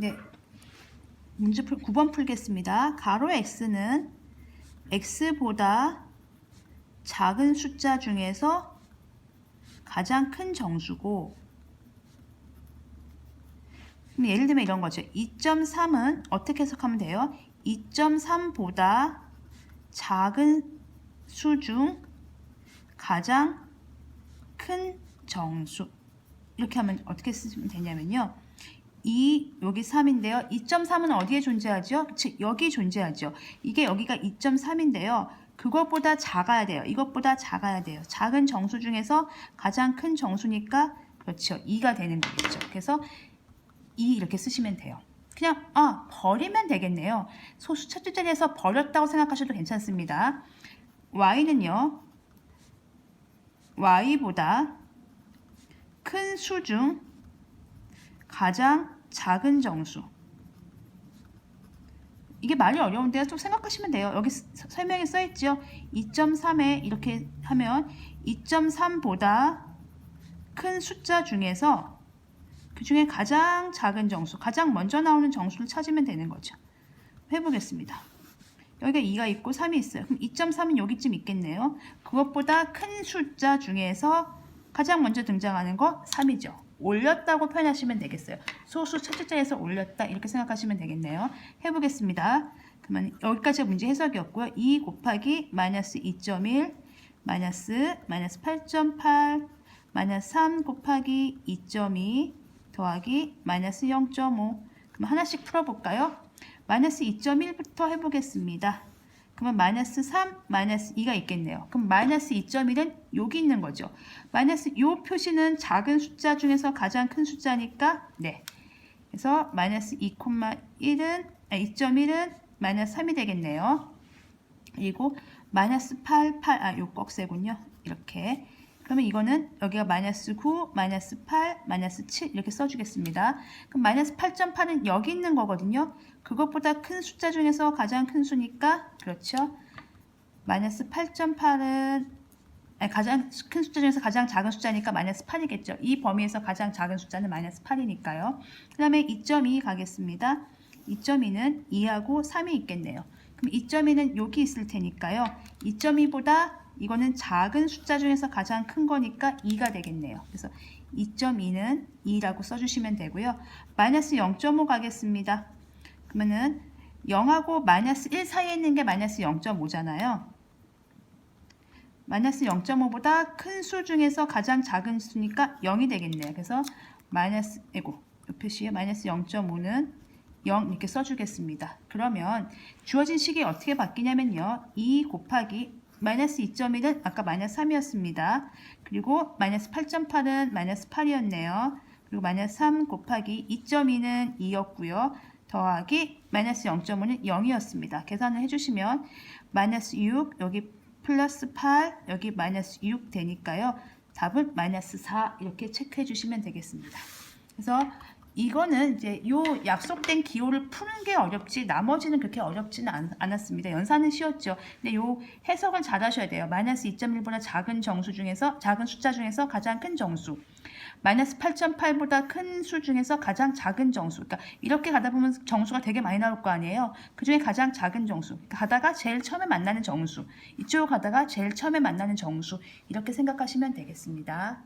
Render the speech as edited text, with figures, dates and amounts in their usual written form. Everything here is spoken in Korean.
네, 문제 9번 풀겠습니다. 가로 x는 x보다 작은 숫자 중에서 가장 큰 정수고, 그럼 예를 들면 이런 거죠. 2.3은 어떻게 해석하면 돼요? 2.3보다 작은 수 중 가장 큰 정수. 이렇게 하면 어떻게 쓰면 되냐면요. 여기 3인데요. 2.3은 어디에 존재하죠? 즉 여기 존재하죠. 이게 여기가 2.3인데요. 그것보다 작아야 돼요. 이것보다 작아야 돼요. 작은 정수 중에서 가장 큰 정수니까 그렇죠. 2가 되는 거겠죠. 그래서 2 이렇게 쓰시면 돼요. 그냥 버리면 되겠네요. 소수 첫째 자리에서 버렸다고 생각하셔도 괜찮습니다. y는요. y보다 큰 수 중 가장 작은 정수. 이게 말이 어려운데요. 좀 생각하시면 돼요. 여기 설명에 써있죠. 2.3에 이렇게 하면 2.3보다 큰 숫자 중에서 그 중에 가장 작은 정수, 가장 먼저 나오는 정수를 찾으면 되는 거죠. 해보겠습니다. 여기가 2가 있고 3이 있어요. 그럼 2.3은 여기쯤 있겠네요. 그것보다 큰 숫자 중에서 가장 먼저 등장하는 거 3이죠. 올렸다고 표현하시면 되겠어요. 소수 첫째 자리에서 올렸다 이렇게 생각하시면 되겠네요. 해보겠습니다. 그러면 여기까지가 문제 해석이었고요. 2 곱하기 마이너스 2.1 마이너스 8.8 마이너스 3 곱하기 2.2 더하기 마이너스 0.5. 그럼 하나씩 풀어볼까요? 마이너스 2.1부터 해보겠습니다. 그러면 마이너스 3, 마이너스 2가 있겠네요. 그럼 마이너스 2.1은 여기 있는 거죠. 마이너스 이 표시는 작은 숫자 중에서 가장 큰 숫자니까 네. 그래서 마이너스 2.1은 마이너스 3이 되겠네요. 그리고 마이너스 8, 요 꺽쇠군요. 이렇게. 그러면 이거는 여기가 마이너스 9, 마이너스 8, 마이너스 7 이렇게 써주겠습니다. 그럼 마이너스 8.8은 여기 있는 거거든요. 그것보다 큰 숫자 중에서 가장 큰 수니까 그렇죠. 마이너스 8.8은 가장 큰 숫자 중에서 가장 작은 숫자니까 마이너스 8이겠죠. 이 범위에서 가장 작은 숫자는 마이너스 8이니까요. 그 다음에 2.2 가겠습니다. 2.2는 2하고 3이 있겠네요. 그럼 2.2는 여기 있을 테니까요. 2.2보다 이거는 작은 숫자 중에서 가장 큰 거니까 2가 되겠네요. 그래서 2.2는 2라고 써주시면 되고요. 마이너스 0.5 가겠습니다. 그러면은 0하고 마이너스 1 사이에 있는 게 마이너스 0.5잖아요. 마이너스 0.5보다 큰 수 중에서 가장 작은 수니까 0이 되겠네요. 그래서 마이너스, 이 표시에 마이너스 0.5는 0 이렇게 써주겠습니다. 그러면 주어진 식이 어떻게 바뀌냐면요. 2 곱하기 마이너스 2.1은 아까 마이너스 3이었습니다. 그리고 마이너스 8.8은 마이너스 8이었네요. 그리고 마이너스 3 곱하기 2.2는 2였고요. 더하기 마이너스 0.5는 0이었습니다. 계산을 해주시면 마이너스 6, 여기 플러스 8, 여기 마이너스 6 되니까요. 답은 마이너스 4 이렇게 체크해 주시면 되겠습니다. 그래서 이거는 이제 요 약속된 기호를 푸는 게 어렵지 나머지는 그렇게 어렵지는 않았습니다. 연산은 쉬웠죠. 근데 요 해석을 잘 하셔야 돼요. 마이너스 2.1보다 작은 정수 중에서 작은 숫자 중에서 가장 큰 정수. 마이너스 8.8보다 큰 수 중에서 가장 작은 정수. 그러니까 이렇게 가다 보면 정수가 되게 많이 나올 거 아니에요. 그 중에 가장 작은 정수. 그러니까 가다가 제일 처음에 만나는 정수. 이쪽으로 가다가 제일 처음에 만나는 정수. 이렇게 생각하시면 되겠습니다.